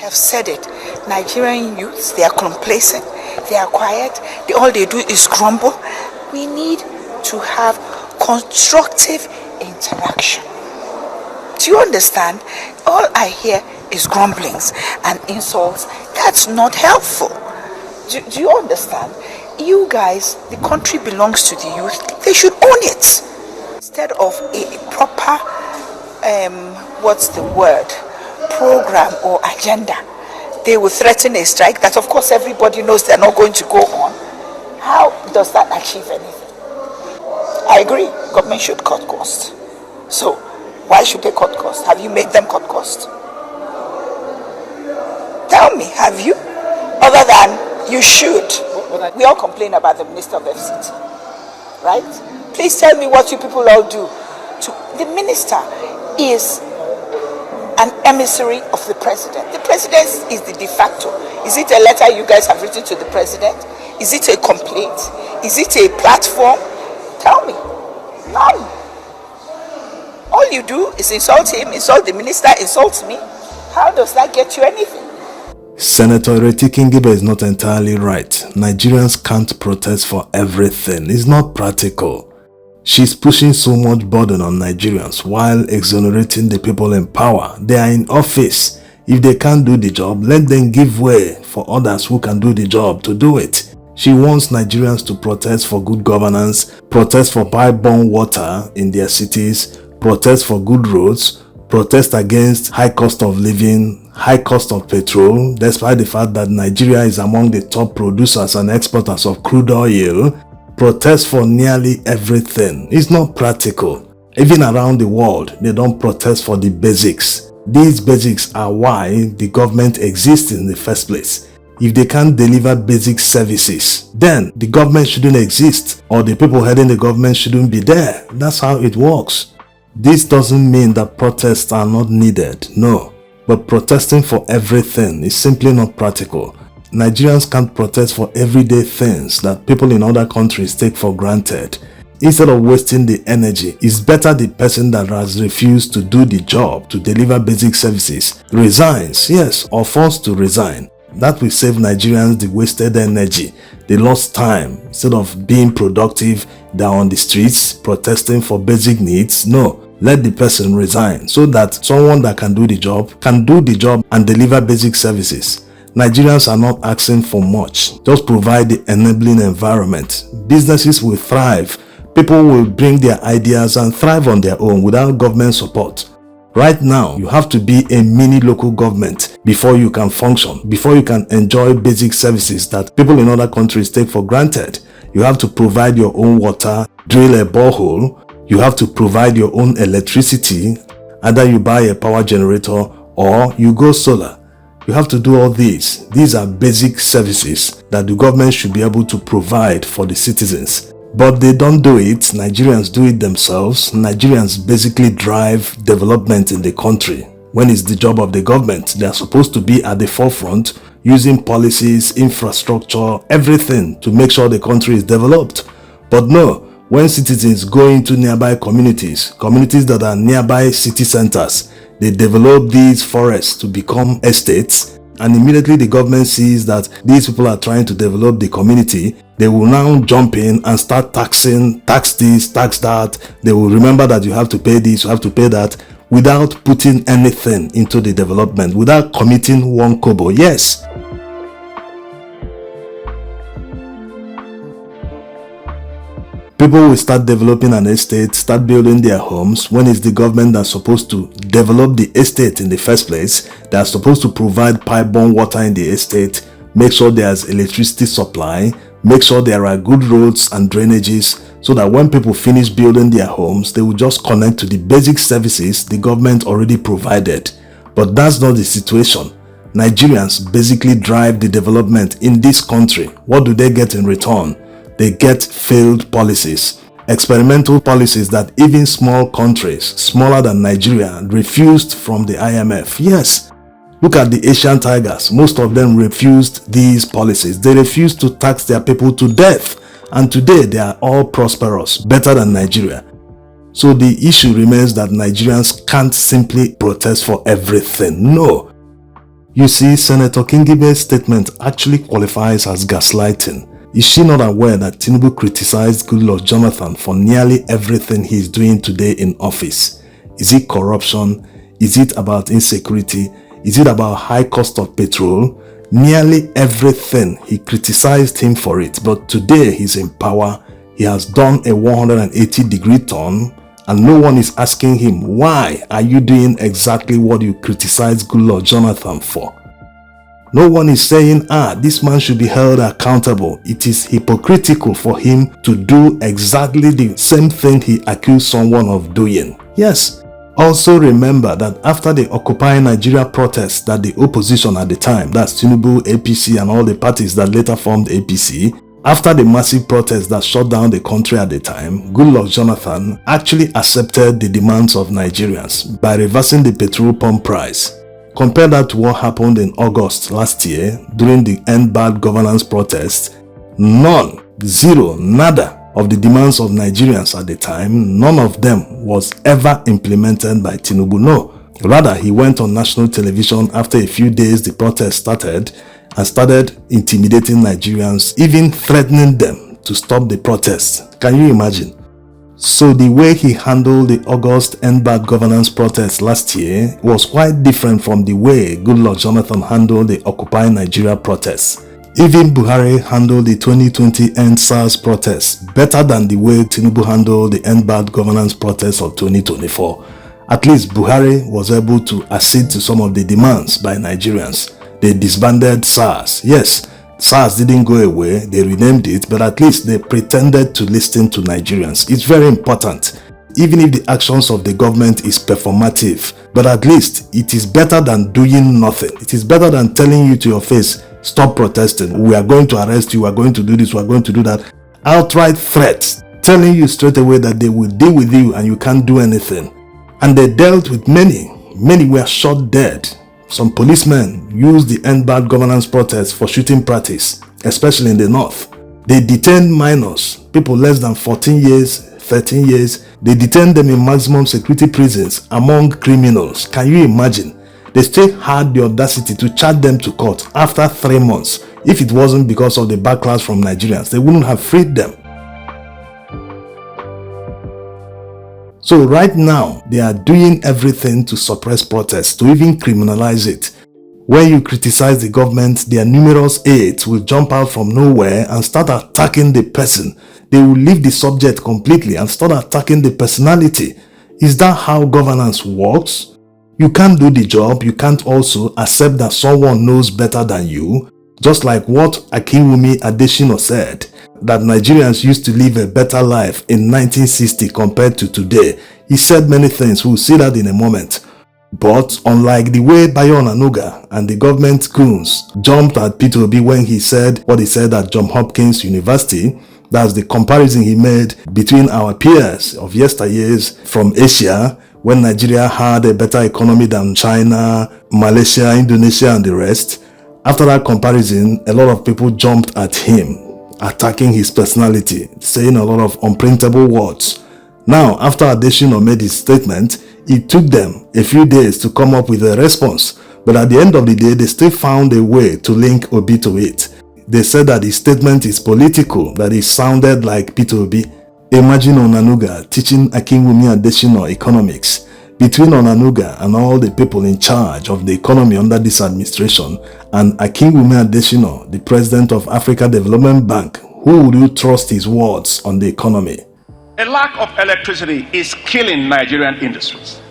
have said it. Nigerian youths, they are complacent, they are quiet, all they do is grumble. We need to have constructive interaction. Do you understand? All I hear is grumblings and insults. That's not helpful. Do you understand? You guys, the country belongs to the youth. They should own it. Instead of a proper, program or agenda, they will threaten a strike that of course everybody knows they're not going to go on. How does that achieve anything? I agree, government should cut costs. So, why should they cut costs? Have you made them cut costs? Tell me, have you? Other than you should. We all complain about the Minister of FCT, right? Please tell me what you people all do. The minister is an emissary of the president. The president is the de facto. Is it a letter you guys have written to the president? Is it a complaint? Is it a platform? Tell me. None. All you do is insult him, insult the minister, insult me. How does that get you anything? Senator Ireti Kingibe is not entirely right. Nigerians can't protest for everything. It's not practical. She's pushing so much burden on Nigerians while exonerating the people in power. They are in office. If they can't do the job, let them give way for others who can do the job to do it. She wants Nigerians to protest for good governance, protest for pipe-borne water in their cities, protest for good roads, protest against high cost of living, high cost of petrol, despite the fact that Nigeria is among the top producers and exporters of crude oil. Protest for nearly everything. It's not practical. Even around the world, they don't protest for the basics. These basics are why the government exists in the first place. If they can't deliver basic services, then the government shouldn't exist, or the people heading the government shouldn't be there. That's how it works. This doesn't mean that protests are not needed, no. But protesting for everything is simply not practical. Nigerians can't protest for everyday things that people in other countries take for granted. Instead of wasting the energy, it's better the person that has refused to do the job to deliver basic services resigns, yes, or forced to resign. That will save Nigerians the wasted energy, the lost time. Instead of being productive, they're on the streets protesting for basic needs. No, let the person resign so that someone that can do the job and deliver basic services. Nigerians are not asking for much. Just provide the enabling environment. Businesses will thrive. People will bring their ideas and thrive on their own without government support. Right now, you have to be a mini local government before you can function, before you can enjoy basic services that people in other countries take for granted. You have to provide your own water, drill a borehole. You have to provide your own electricity. Either you buy a power generator or you go solar. You have to do all these. These are basic services that the government should be able to provide for the citizens. But they don't do it. Nigerians do it themselves. Nigerians basically drive development in the country. When it's the job of the government, they are supposed to be at the forefront, using policies, infrastructure, everything to make sure the country is developed. But no, when citizens go into nearby communities that are nearby city centers, they develop these forests to become estates, and immediately the government sees that these people are trying to develop the community. They will now jump in and start tax this, tax that. They will remember that you have to pay this, you have to pay that, without putting anything into the development, without committing one kobo. Yes. People will start developing an estate, start building their homes when it's the government that's supposed to develop the estate in the first place. They are supposed to provide pipe-borne water in the estate, make sure there's electricity supply, make sure there are good roads and drainages, so that when people finish building their homes, they will just connect to the basic services the government already provided. But that's not the situation. Nigerians basically drive the development in this country. What do they get in return? They get failed policies, experimental policies that even small countries, smaller than Nigeria, refused from the IMF. Yes, look at the Asian tigers. Most of them refused these policies. They refused to tax their people to death. And today they are all prosperous, better than Nigeria. So the issue remains that Nigerians can't simply protest for everything. No. You see, Senator Kingibe's statement actually qualifies as gaslighting. Is she not aware that Tinubu criticized Goodluck Jonathan for nearly everything he's doing today in office? Is it corruption? Is it about insecurity? Is it about high cost of petrol? Nearly everything, he criticized him for it. But today he's in power. He has done a 180-degree turn, and no one is asking him, why are you doing exactly what you criticized Goodluck Jonathan for? No one is saying, this man should be held accountable. It is hypocritical for him to do exactly the same thing he accused someone of doing. Yes. Also remember that after the Occupy Nigeria protests that the opposition at the time, that's Tinubu, APC and all the parties that later formed APC, after the massive protests that shut down the country at the time, Goodluck Jonathan actually accepted the demands of Nigerians by reversing the petrol pump price. Compare that to what happened in August last year during the End Bad Governance protests. None, zero, nada of the demands of Nigerians at the time, none of them was ever implemented by Tinubu. No, rather he went on national television after a few days the protest started and started intimidating Nigerians, even threatening them to stop the protests. Can you imagine? So the way he handled the August End Bad Governance protests last year was quite different from the way Goodluck Jonathan handled the Occupy Nigeria protests. Even Buhari handled the 2020 End SARS protests better than the way Tinubu handled the End Bad Governance protests of 2024. At least Buhari was able to accede to some of the demands by Nigerians. They disbanded SARS. Yes, SARS didn't go away, they renamed it, but at least they pretended to listen to Nigerians. It's very important. Even if the actions of the government is performative, but at least it is better than doing nothing. It is better than telling you to your face, stop protesting, we are going to arrest you, we are going to do this, we are going to do that. Outright threats, telling you straight away that they will deal with you and you can't do anything. And they dealt with many were shot dead. Some policemen used the End Bad Governance protests for shooting practice, especially in the north. They detained minors, people less than 14 years, 13 years. They detained them in maximum security prisons among criminals. Can you imagine? They still had the audacity to charge them to court after 3 months. If it wasn't because of the backlash from Nigerians, they wouldn't have freed them. So right now, they are doing everything to suppress protests, to even criminalize it. When you criticize the government, their numerous aides will jump out from nowhere and start attacking the person. They will leave the subject completely and start attacking the personality. Is that how governance works? You can't do the job, you can't also accept that someone knows better than you. Just like what Akinwumi Adesina said, that Nigerians used to live a better life in 1960 compared to today. He said many things, we'll see that in a moment. But unlike the way Bayo Onanuga and the government goons jumped at Peter Obi when he said what he said at Johns Hopkins University, that's the comparison he made between our peers of yesteryears from Asia, when Nigeria had a better economy than China, Malaysia, Indonesia and the rest. After that comparison, a lot of people jumped at him, attacking his personality, saying a lot of unprintable words. Now, after Adesina made his statement, it took them a few days to come up with a response. But at the end of the day, they still found a way to link Obi to it. They said that his statement is political, that it sounded like Peter Obi. Imagine Onanuga teaching Akinwumi Adesina economics. Between Onanuga and all the people in charge of the economy under this administration and Akinwumi Adesina, the president of Africa Development Bank, who would you trust his words on the economy? A lack of electricity is killing Nigerian industries.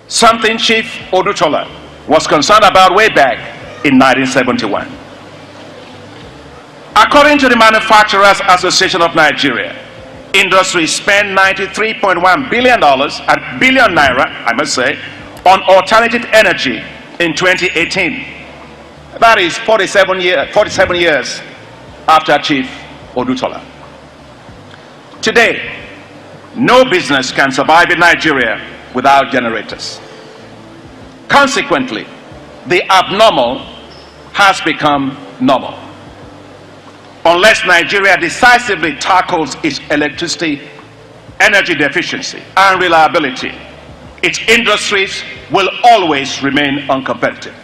Something Chief Odutola was concerned about way back in 1971. According to the Manufacturers Association of Nigeria, industry spent $93.1 billion, and billion naira, I must say, on alternative energy in 2018. That is 47 years after Chief Odutola. Today, no business can survive in Nigeria without generators. Consequently, the abnormal has become normal. Unless Nigeria decisively tackles its electricity, energy deficiency, and reliability, its industries will always remain uncompetitive.